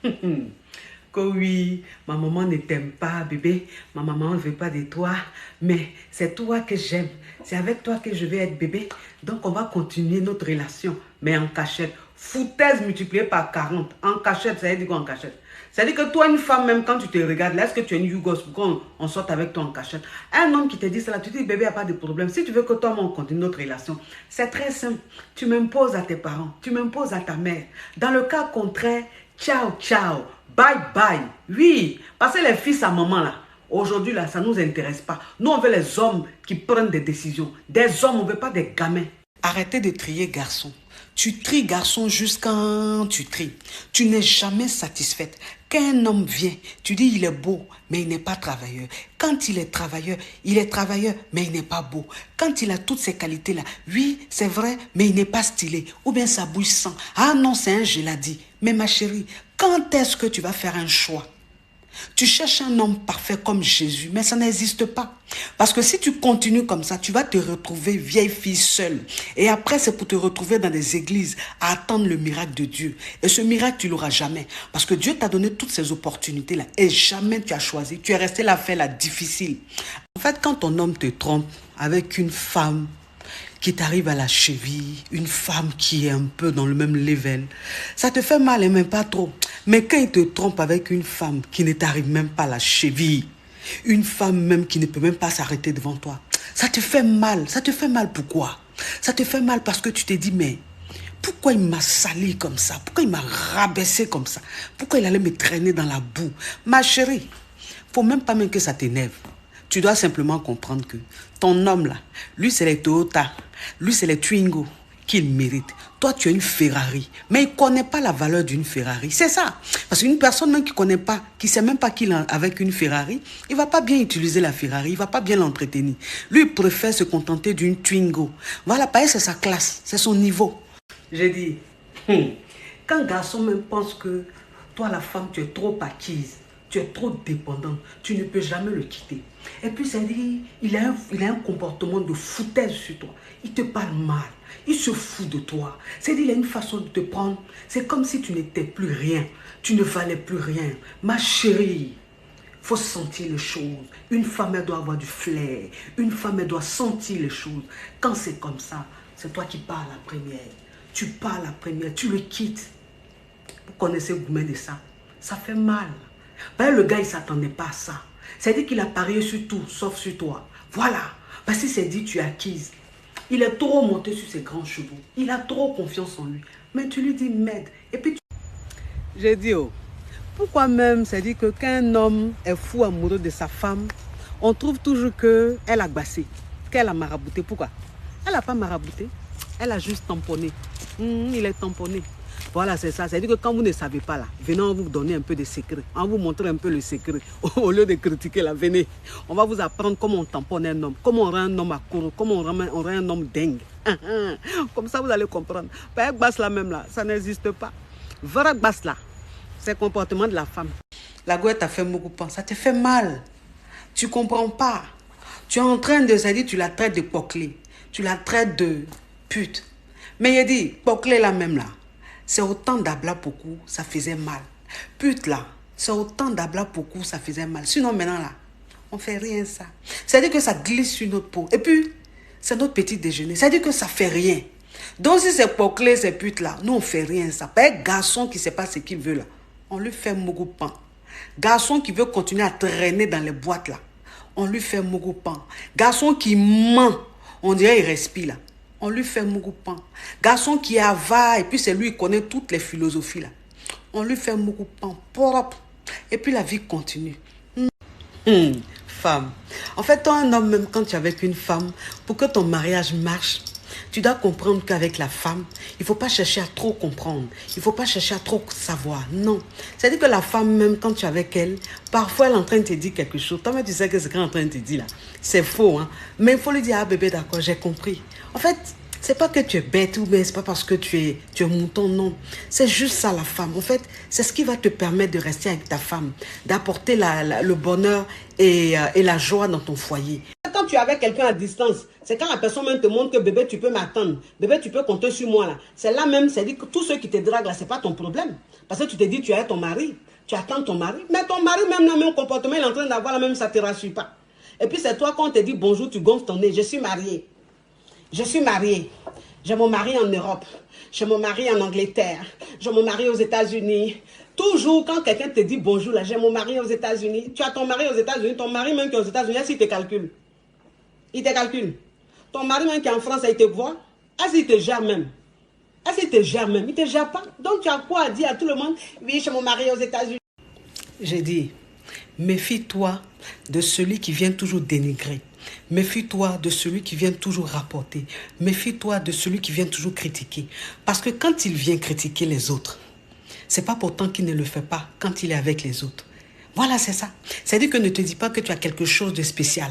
Que oui, ma maman ne t'aime pas, bébé. Ma maman ne veut pas de toi. Mais c'est toi que j'aime. C'est avec toi que je vais être bébé. Donc, on va continuer notre relation. Mais en cachette. Foutaise multipliée par 40. En cachette, ça veut dire quoi en cachette? Ça veut dire que toi, une femme, même quand tu te regardes, là, est-ce que tu es une Yougos pour qu'on sorte avec toi en cachette? Un homme qui te dit cela, tu dis, bébé, il n'y a pas de problème. Si tu veux que toi, on continue notre relation, c'est très simple. Tu m'imposes à tes parents. Tu m'imposes à ta mère. Dans le cas contraire, ciao, ciao. Bye bye. Oui, parce que les fils à maman là, aujourd'hui là, ça ne nous intéresse pas. Nous, on veut les hommes qui prennent des décisions. Des hommes, on ne veut pas des gamins. Arrêtez de trier garçon. Tu tries garçon jusqu'à tu tries. Tu n'es jamais satisfaite. Quand un homme vient, tu dis il est beau, mais il n'est pas travailleur. Quand il est travailleur, mais il n'est pas beau. Quand il a toutes ces qualités-là, oui, c'est vrai, mais il n'est pas stylé. Ou bien sa bouche sent. Ah non, c'est un geladi. Mais ma chérie, quand est-ce que tu vas faire un choix? Tu cherches un homme parfait comme Jésus, mais ça n'existe pas. Parce que si tu continues comme ça, tu vas te retrouver vieille fille seule. Et après, c'est pour te retrouver dans des églises à attendre le miracle de Dieu. Et ce miracle, tu ne l'auras jamais. Parce que Dieu t'a donné toutes ces opportunités-là. Et jamais tu as choisi. Tu es resté là à faire la difficile. En fait, quand ton homme te trompe avec une femme qui t'arrive à la cheville, une femme qui est un peu dans le même level, ça te fait mal et même pas trop. Mais quand il te trompe avec une femme qui ne t'arrive même pas à la cheville, une femme même qui ne peut même pas s'arrêter devant toi, ça te fait mal. Ça te fait mal pourquoi? Ça te fait mal parce que tu te dis, mais pourquoi il m'a sali comme ça? Pourquoi il m'a rabaissé comme ça? Pourquoi il allait me traîner dans la boue? Ma chérie, faut même pas même que ça t'énerve. Tu dois simplement comprendre que ton homme là, lui c'est les Toyota, lui c'est les Twingo qu'il mérite. Toi tu as une Ferrari, mais il ne connaît pas la valeur d'une Ferrari. C'est ça. Parce qu'une personne même qui ne connaît pas, qui ne sait même pas qu'il est avec une Ferrari, il ne va pas bien utiliser la Ferrari, il ne va pas bien l'entretenir. Lui il préfère se contenter d'une Twingo. Voilà, parce que c'est sa classe, c'est son niveau. J'ai dit, quand un garçon même pense que toi la femme tu es trop acquise, tu es trop dépendante, tu ne peux jamais le quitter. Et puis, ça dit, il a un comportement de foutaise sur toi. Il te parle mal. Il se fout de toi. C'est-à-dire, il a une façon de te prendre. C'est comme si tu n'étais plus rien. Tu ne valais plus rien. Ma chérie, il faut sentir les choses. Une femme, elle doit avoir du flair. Une femme, elle doit sentir les choses. Quand c'est comme ça, c'est toi qui parles la première. Tu parles la première, tu le quittes. Vous connaissez le goût de ça. Ça fait mal. Ben, le gars, il ne s'attendait pas à ça. C'est-à-dire qu'il a parié sur tout, sauf sur toi. Voilà. Parce qu'il s'est dit, tu es acquise. Il est trop monté sur ses grands chevaux. Il a trop confiance en lui. Mais tu lui dis, m'aide. Et puis, j'ai dit, oh, pourquoi même, c'est-à-dire que quand un homme est fou amoureux de sa femme, on trouve toujours qu'elle a glacé, qu'elle a marabouté. Pourquoi? Elle n'a pas marabouté. Elle a juste tamponné. Il est tamponné. Voilà, c'est ça. C'est-à-dire que quand vous ne savez pas là, venez, on va vous donner un peu de secret. On va vous montrer un peu le secret. Au lieu de critiquer là, venez. On va vous apprendre comment on tamponne un homme, comment on rend un homme accro, comment on rend un homme dingue. Comme ça, vous allez comprendre. Pas basse là même là, ça n'existe pas. Vrai basse là, c'est le comportement de la femme. La gueule t'a fait beaucoup penser. Ça te fait mal. Tu ne comprends pas. Tu es en train de, c'est-à-dire tu la traites de poclée. Tu la traites de pute. Mais il dit, poclée là même là. C'est autant d'abla beaucoup, ça faisait mal. Pute là, c'est autant d'abla beaucoup, ça faisait mal. Sinon maintenant là, on fait rien ça. C'est-à-dire que ça glisse sur notre peau. Et puis, c'est notre petit déjeuner. C'est-à-dire que ça fait rien. Donc si c'est poclé, ces putes là, nous on fait rien ça. Pas un garçon qui ne sait pas ce qu'il veut là. On lui fait mogoupan. Garçon qui veut continuer à traîner dans les boîtes là. On lui fait mogoupan. Garçon qui ment, on dirait il respire là. On lui fait mogoupan. Garçon qui est avare, et puis c'est lui qui connaît toutes les philosophies là. On lui fait mogoupan propre. Et puis la vie continue. Femme. En fait, toi, un homme, même quand tu es avec une femme, pour que ton mariage marche, tu dois comprendre qu'avec la femme, il ne faut pas chercher à trop comprendre. Il ne faut pas chercher à trop savoir. Non. C'est-à-dire que la femme, même quand tu es avec elle, parfois elle est en train de te dire quelque chose. Toi-même, tu sais que ce qu'elle est en train de te dire là, c'est faux. Hein? Mais il faut lui dire, ah bébé, d'accord, j'ai compris. En fait, c'est pas que tu es bête ou bien c'est pas parce que tu es mouton, non. C'est juste ça la femme. En fait, c'est ce qui va te permettre de rester avec ta femme, d'apporter le bonheur et la joie dans ton foyer. Quand tu es avec quelqu'un à distance, c'est quand la personne même te montre que bébé, tu peux m'attendre. Bébé, tu peux compter sur moi là. C'est là même, c'est dit que tous ceux qui te draguent là, c'est pas ton problème. Parce que tu te dis, tu es ton mari. Tu attends ton mari. Mais ton mari, même dans le même comportement, il est en train d'avoir la même, ça ne te rassure pas. Et puis c'est toi, quand on te dit bonjour, tu gonfles ton nez. Je suis mariée. Je suis mariée. J'ai mon mari en Europe. J'ai mon mari en Angleterre. J'ai mon mari aux États-Unis. Toujours, quand quelqu'un te dit bonjour, là, j'ai mon mari aux États-Unis. Tu as ton mari aux États-Unis. Ton mari même qui est aux États-Unis, est-ce qu'il te calcule? Il te calcule. Ton mari même qui est en France, il te voit. Est-ce qu'il te gère même? Est-ce qu'il te gère même? Il ne te gère pas. Donc tu as quoi à dire à tout le monde? Oui, j'ai mon mari aux États-Unis. J'ai dit, méfie-toi de celui qui vient toujours dénigrer. Méfie-toi de celui qui vient toujours rapporter. Méfie-toi de celui qui vient toujours critiquer. Parce que quand il vient critiquer les autres, c'est pas pourtant qu'il ne le fait pas quand il est avec les autres. Voilà, c'est ça. C'est-à-dire que ne te dis pas que tu as quelque chose de spécial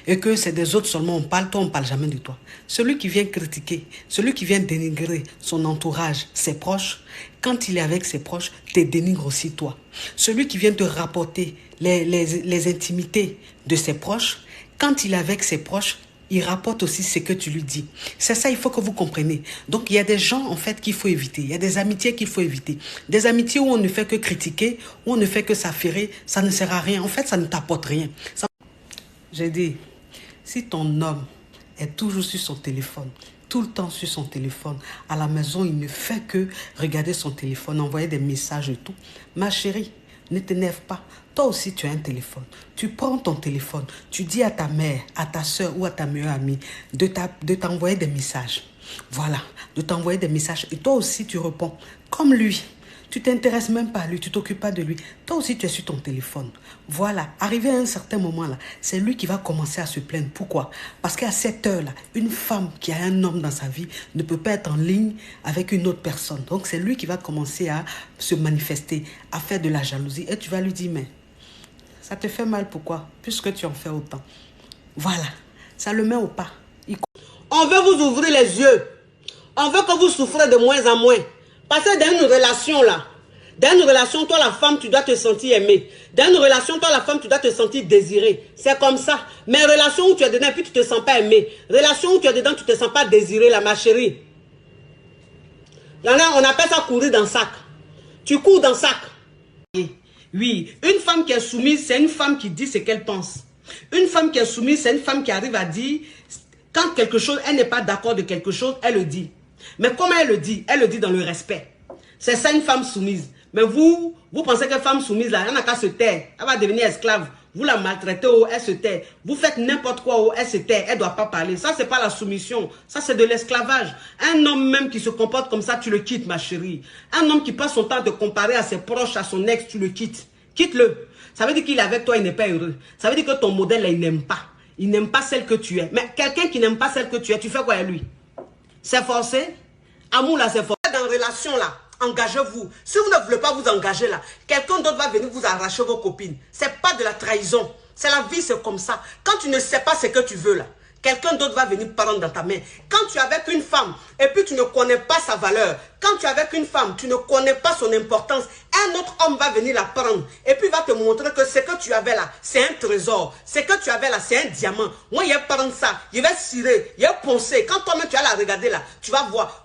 et que c'est des autres seulement on parle, toi on ne parle jamais de toi. Celui qui vient critiquer, celui qui vient dénigrer son entourage, ses proches, quand il est avec ses proches, te dénigre aussi toi. Celui qui vient te rapporter les intimités de ses proches, quand il est avec ses proches, il rapporte aussi ce que tu lui dis. C'est ça, il faut que vous compreniez. Donc, il y a des gens, en fait, qu'il faut éviter. Il y a des amitiés qu'il faut éviter. Des amitiés où on ne fait que critiquer, où on ne fait que s'affairer, ça ne sert à rien. En fait, ça ne t'apporte rien. J'ai dit, si ton homme est toujours sur son téléphone, tout le temps sur son téléphone, à la maison, il ne fait que regarder son téléphone, envoyer des messages et tout. Ma chérie, ne t'énerve pas. Toi aussi, tu as un téléphone. Tu prends ton téléphone. Tu dis à ta mère, à ta soeur ou à ta meilleure amie de t'envoyer des messages. Voilà, de t'envoyer des messages. Et toi aussi, tu réponds comme lui. Tu t'intéresses même pas à lui, tu t'occupes pas de lui. Toi aussi, tu es sur ton téléphone. Voilà, arrivé à un certain moment-là, c'est lui qui va commencer à se plaindre. Pourquoi? Parce qu'à cette heure-là, une femme qui a un homme dans sa vie ne peut pas être en ligne avec une autre personne. Donc, c'est lui qui va commencer à se manifester, à faire de la jalousie. Et tu vas lui dire, mais ça te fait mal, pourquoi? Puisque tu en fais autant. Voilà, ça le met au pas. On veut vous ouvrir les yeux. On veut que vous souffrez de moins en moins. Parce que dans une relation là, dans une relation, toi la femme, tu dois te sentir aimée. Dans une relation, toi la femme, tu dois te sentir désirée. C'est comme ça. Mais relation où tu es dedans et puis tu ne te sens pas aimée. Relation où tu es dedans, tu ne te sens pas désirée, là, ma chérie. Il y en a, on appelle ça courir dans le sac. Tu cours dans le sac. Oui, une femme qui est soumise, c'est une femme qui dit ce qu'elle pense. Une femme qui est soumise, c'est une femme qui arrive à dire, quand quelque chose, elle n'est pas d'accord de quelque chose, elle le dit. Mais comment elle le dit? Elle le dit dans le respect. C'est ça une femme soumise. Mais vous pensez que femme soumise, là, elle n'a qu'à se taire. Elle va devenir esclave. Vous la maltraitez, oh, elle se tait. Vous faites n'importe quoi, oh, elle se tait. Elle ne doit pas parler. Ça, c'est pas la soumission. Ça, c'est de l'esclavage. Un homme même qui se comporte comme ça, tu le quittes, ma chérie. Un homme qui passe son temps à te comparer à ses proches, à son ex, tu le quittes. Quitte-le. Ça veut dire qu'il est avec toi, il n'est pas heureux. Ça veut dire que ton modèle, là, il n'aime pas. Il n'aime pas celle que tu es. Mais quelqu'un qui n'aime pas celle que tu es, tu fais quoi à lui? C'est forcé. Amour là, c'est forcé. Dans relation là, engagez-vous. Si vous ne voulez pas vous engager là, quelqu'un d'autre va venir vous arracher vos copines. C'est pas de la trahison. C'est la vie, c'est comme ça. Quand tu ne sais pas ce que tu veux là, quelqu'un d'autre va venir prendre dans ta main. Quand tu es avec une femme et puis tu ne connais pas sa valeur, quand tu es avec une femme, tu ne connais pas son importance, un autre homme va venir la prendre et puis va te montrer que ce que tu avais là, c'est un trésor. Ce que tu avais là, c'est un diamant. Moi, il va prendre ça, il va cirer, il va poncer. Quand toi-même tu vas la regarder là, tu vas voir.